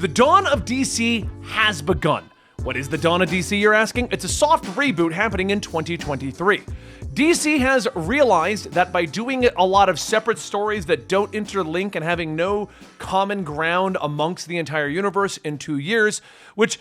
The dawn of DC has begun. What is the dawn of DC, you're asking? It's a soft reboot happening in 2023. DC has realized that by doing a lot of separate stories that don't interlink and having no common ground amongst the entire universe in 2 years, which,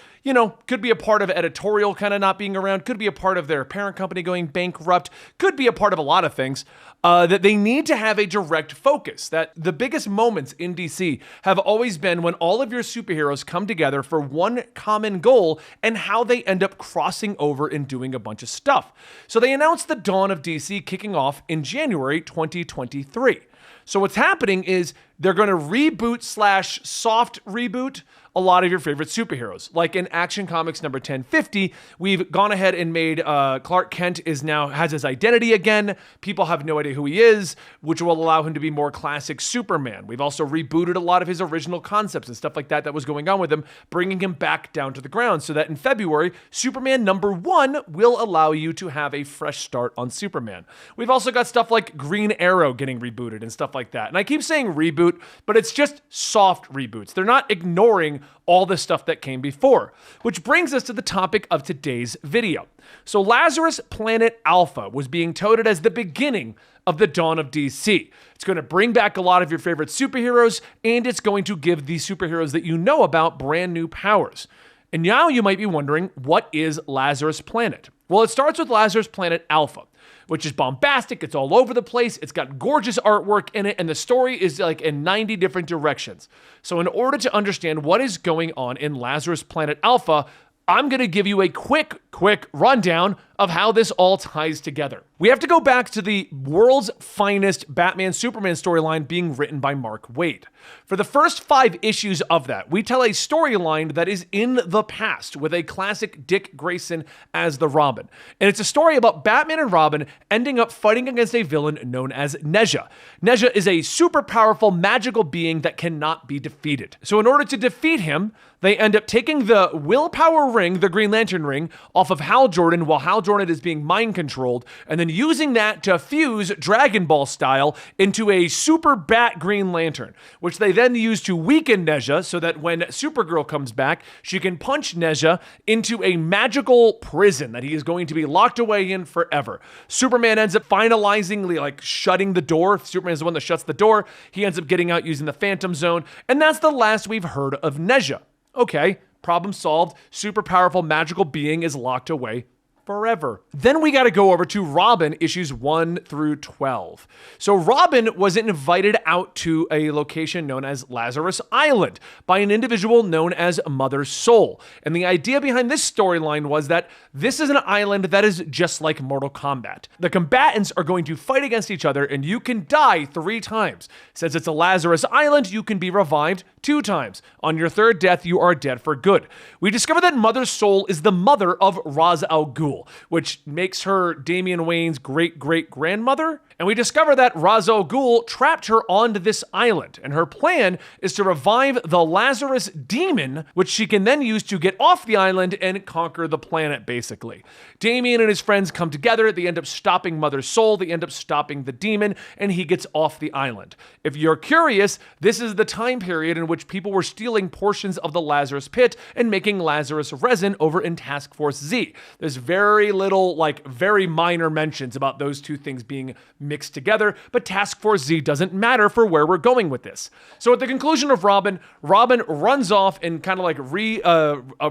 could be a part of editorial kind of not being around, could be a part of their parent company going bankrupt, could be a part of a lot of things, that they need to have a direct focus. That the biggest moments in DC have always been when all of your superheroes come together for one common goal and how they end up crossing over and doing a bunch of stuff. So they announced the dawn of DC kicking off in January 2023. So what's happening is they're going to reboot/soft reboot a lot of your favorite superheroes. Like in Action Comics number 1050, we've gone ahead and made Clark Kent has his identity again. People have no idea who he is, which will allow him to be more classic Superman. We've also rebooted a lot of his original concepts and stuff like that was going on with him, bringing him back down to the ground so that in February, Superman number 1 will allow you to have a fresh start on Superman. We've also got stuff like Green Arrow getting rebooted and stuff like that. And I keep saying reboot, but it's just soft reboots. They're not ignoring all the stuff that came before, which brings us to the topic of today's video. So Lazarus Planet Alpha was being touted as the beginning of the dawn of DC. It's going to bring back a lot of your favorite superheroes, and it's going to give the superheroes that you know about brand new powers. And now you might be wondering, what is Lazarus Planet? Well, it starts with Lazarus Planet Alpha, which is bombastic. It's all over the place. It's got gorgeous artwork in it, and the story is like in 90 different directions. So in order to understand what is going on in Lazarus Planet Alpha, I'm going to give you a quick rundown of how this all ties together. We have to go back to the world's finest Batman-Superman storyline being written by Mark Waid. For the first 5 issues of that, we tell a storyline that is in the past with a classic Dick Grayson as the Robin. And it's a story about Batman and Robin ending up fighting against a villain known as Nezha. Nezha is a super powerful magical being that cannot be defeated. So in order to defeat him, they end up taking the willpower ring, the Green Lantern ring, off of Hal Jordan while Hal Jordan is being mind controlled, and then using that to fuse Dragon Ball style into a super bat Green Lantern, which they then use to weaken Nezha so that when Supergirl comes back, she can punch Nezha into a magical prison that he is going to be locked away in forever. Superman ends up finalizing, shutting the door. Superman is the one that shuts the door. He ends up getting out using the Phantom Zone, and that's the last we've heard of Nezha. Okay, problem solved. Super powerful magical being is locked away forever. Then we got to go over to Robin issues 1 through 12. So Robin was invited out to a location known as Lazarus Island by an individual known as Mother Soul. And the idea behind this storyline was that this is an island that is just like Mortal Kombat. The combatants are going to fight against each other and you can die 3 times. Since it's a Lazarus Island, you can be revived 2 times. On your 3rd death, you are dead for good. We discover that Mother Soul is the mother of Ra's al Ghul, which makes her Damian Wayne's great-great-grandmother. And we discover that Ra's al Ghul trapped her onto this island, and her plan is to revive the Lazarus demon, which she can then use to get off the island and conquer the planet, basically. Damian and his friends come together, they end up stopping Mother Soul, they end up stopping the demon, and he gets off the island. If you're curious, this is the time period in which people were stealing portions of the Lazarus Pit and making Lazarus resin over in Task Force Z. There's very little, very minor mentions about those two things being mixed together, but Task Force Z doesn't matter for where we're going with this. So at the conclusion of Robin runs off and kind of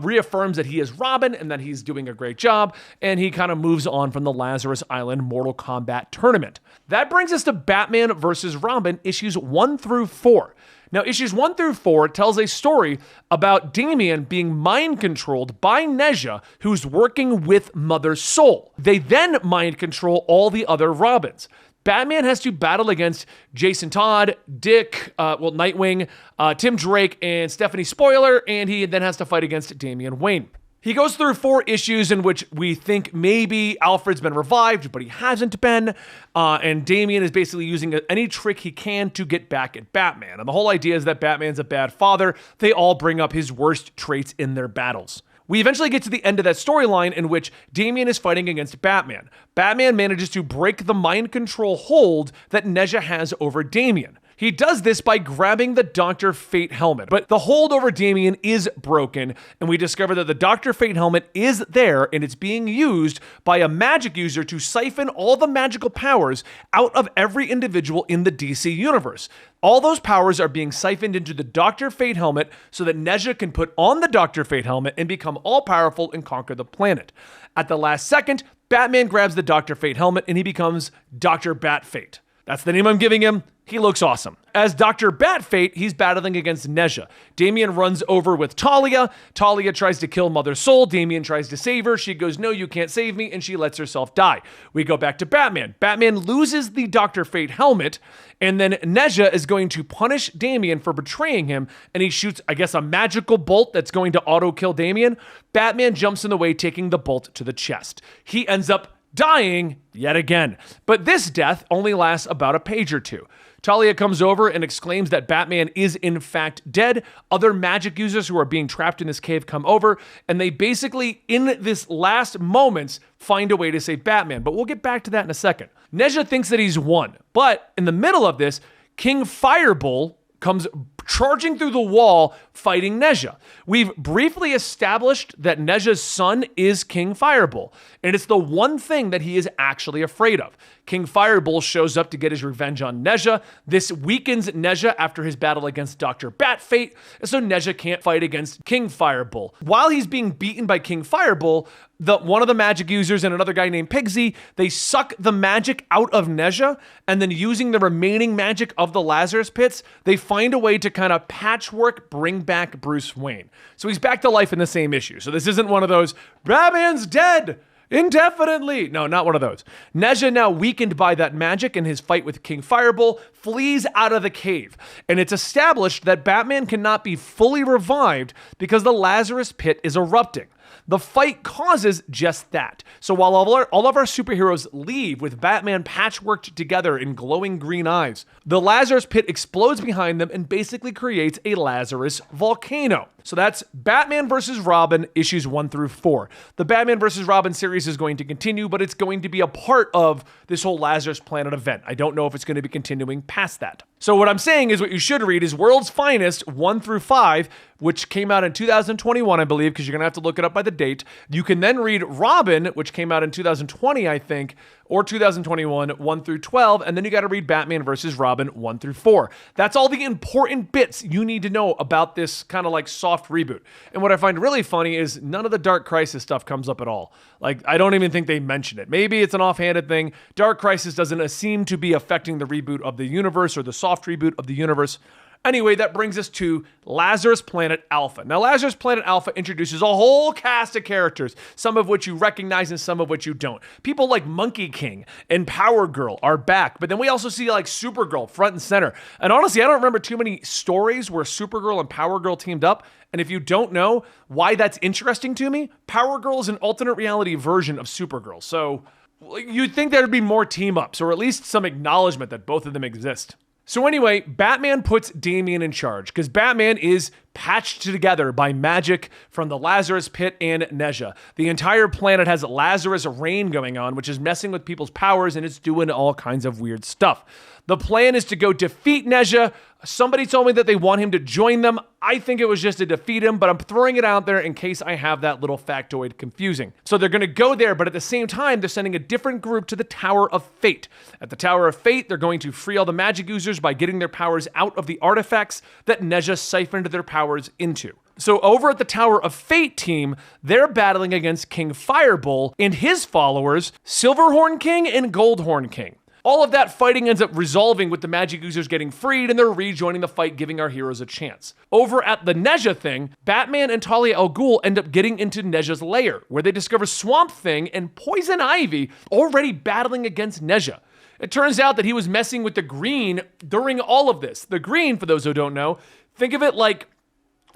reaffirms that he is Robin and that he's doing a great job, and he kind of moves on from the Lazarus Island Mortal Kombat tournament. That brings us to Batman vs. Robin issues 1 through 4. Now, issues 1 through 4 tells a story about Damian being mind-controlled by Nezha, who's working with Mother Soul. They then mind-control all the other Robins. Batman has to battle against Jason Todd, Dick, Nightwing, Tim Drake, and Stephanie Spoiler, and he then has to fight against Damian Wayne. He goes through 4 issues in which we think maybe Alfred's been revived, but he hasn't been, and Damian is basically using any trick he can to get back at Batman. And the whole idea is that Batman's a bad father. They all bring up his worst traits in their battles. We eventually get to the end of that storyline in which Damian is fighting against Batman. Batman manages to break the mind control hold that Nezha has over Damian. He does this by grabbing the Dr. Fate helmet, but the hold over Damian is broken, and we discover that the Dr. Fate helmet is there, and it's being used by a magic user to siphon all the magical powers out of every individual in the DC universe. All those powers are being siphoned into the Dr. Fate helmet so that Nezha can put on the Dr. Fate helmet and become all-powerful and conquer the planet. At the last second, Batman grabs the Dr. Fate helmet and he becomes Dr. Bat-Fate. That's the name I'm giving him. He looks awesome. As Dr. Bat-Fate, he's battling against Nezha. Damian runs over with Talia. Talia tries to kill Mother Soul. Damian tries to save her. She goes, "No, you can't save me," and she lets herself die. We go back to Batman. Batman loses the Dr. Fate helmet, and then Nezha is going to punish Damian for betraying him, and he shoots, I guess, a magical bolt that's going to auto-kill Damian. Batman jumps in the way, taking the bolt to the chest. He ends up dying yet again. But this death only lasts about a page or two. Talia comes over and exclaims that Batman is in fact dead. Other magic users who are being trapped in this cave come over, and they basically, in this last moments, find a way to save Batman. But we'll get back to that in a second. Nezha thinks that he's won, but in the middle of this, King Firebull comes charging through the wall, fighting Nezha. We've briefly established that Nezha's son is King Firebull, and it's the one thing that he is actually afraid of. King Firebull shows up to get his revenge on Nezha. This weakens Nezha after his battle against Dr. Bat-Fate, and so Nezha can't fight against King Firebull. While he's being beaten by King Firebull, one of the magic users and another guy named Pigsy, they suck the magic out of Nezha, and then using the remaining magic of the Lazarus pits, they find a way to kind of patchwork bring back Bruce Wayne. So he's back to life in the same issue. So this isn't one of those, Batman's dead indefinitely. No, not one of those. Nezha, now weakened by that magic in his fight with King Firebull, flees out of the cave. And it's established that Batman cannot be fully revived because the Lazarus pit is erupting. The fight causes just that. So while all of our superheroes leave with Batman patchworked together in glowing green eyes, the Lazarus pit explodes behind them and basically creates a Lazarus volcano. So that's Batman vs. Robin issues 1 through 4. The Batman vs. Robin series is going to continue, but it's going to be a part of this whole Lazarus Planet event. I don't know if it's going to be continuing past that. So what I'm saying is what you should read is World's Finest 1 through 5, which came out in 2021, I believe, because you're going to have to look it up by the date. You can then read Robin, which came out in 2020, I think, or 2021, 1 through 12, and then you got to read Batman vs. Robin 1 through 4. That's all the important bits you need to know about this kind of like soft reboot. And what I find really funny is none of the Dark Crisis stuff comes up at all. Like, I don't even think they mention it. Maybe it's an offhanded thing. Dark Crisis doesn't seem to be affecting the reboot of the universe or the soft reboot of the universe. Anyway, that brings us to Lazarus Planet Alpha. Now, Lazarus Planet Alpha introduces a whole cast of characters, some of which you recognize and some of which you don't. People like Monkey King and Power Girl are back, but then we also see like Supergirl front and center. And honestly, I don't remember too many stories where Supergirl and Power Girl teamed up. And if you don't know why that's interesting to me, Power Girl is an alternate reality version of Supergirl. So you'd think there'd be more team-ups, or at least some acknowledgement that both of them exist. So anyway, Batman puts Damian in charge because Batman is patched together by magic from the Lazarus pit and Nezha. The entire planet has Lazarus rain going on, which is messing with people's powers, and it's doing all kinds of weird stuff. The plan is to go defeat Nezha. Somebody told me that they want him to join them. I think it was just to defeat him, but I'm throwing it out there in case I have that little factoid confusing. So they're going to go there, but at the same time, they're sending a different group to the Tower of Fate. At the Tower of Fate, they're going to free all the magic users by getting their powers out of the artifacts that Nezha siphoned their powers into. So over at the Tower of Fate team, they're battling against King Firebull and his followers, Silverhorn King and Goldhorn King. All of that fighting ends up resolving with the magic users getting freed and they're rejoining the fight, giving our heroes a chance. Over at the Nezha thing, Batman and Talia al Ghul end up getting into Nezha's lair, where they discover Swamp Thing and Poison Ivy already battling against Nezha. It turns out that he was messing with the Green during all of this. The Green, for those who don't know, think of it like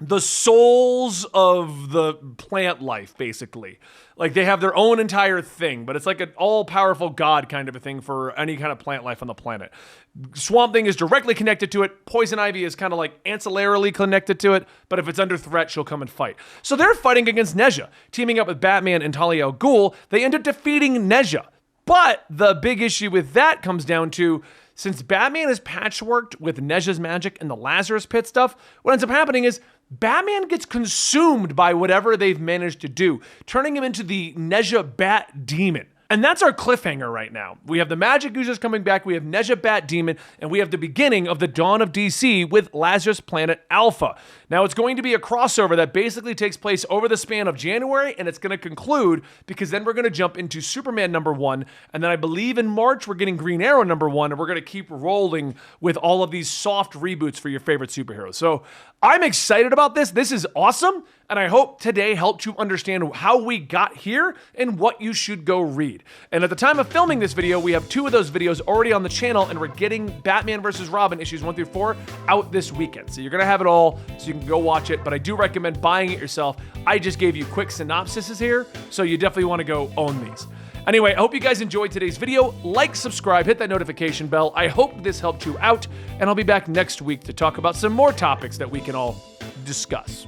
the souls of the plant life, basically. Like, they have their own entire thing, but it's like an all-powerful god kind of a thing for any kind of plant life on the planet. Swamp Thing is directly connected to it. Poison Ivy is kind of like ancillarily connected to it, but if it's under threat, she'll come and fight. So they're fighting against Nezha. Teaming up with Batman and Talia al Ghul, they end up defeating Nezha. But the big issue with that comes down to since Batman is patchworked with Nezha's magic and the Lazarus Pit stuff, what ends up happening is Batman gets consumed by whatever they've managed to do, turning him into the Nezha Bat Demon. And that's our cliffhanger right now. We have the magic users coming back, we have Nezha Bat Demon, and we have the beginning of the dawn of DC with Lazarus Planet Alpha. Now, it's going to be a crossover that basically takes place over the span of January, and it's going to conclude because then we're going to jump into Superman #1, and then I believe in March we're getting Green Arrow #1, and we're going to keep rolling with all of these soft reboots for your favorite superheroes. So I'm excited about this. This is awesome, and I hope today helped you understand how we got here and what you should go read. And at the time of filming this video, we have 2 of those videos already on the channel, and we're getting Batman vs. Robin issues 1 through 4 out this weekend. So you're going to have it all, so you can go watch it, but I do recommend buying it yourself. I just gave you quick synopsises here, so you definitely want to go own these. Anyway, I hope you guys enjoyed today's video. Like, subscribe, hit that notification bell. I hope this helped you out, and I'll be back next week to talk about some more topics that we can all discuss.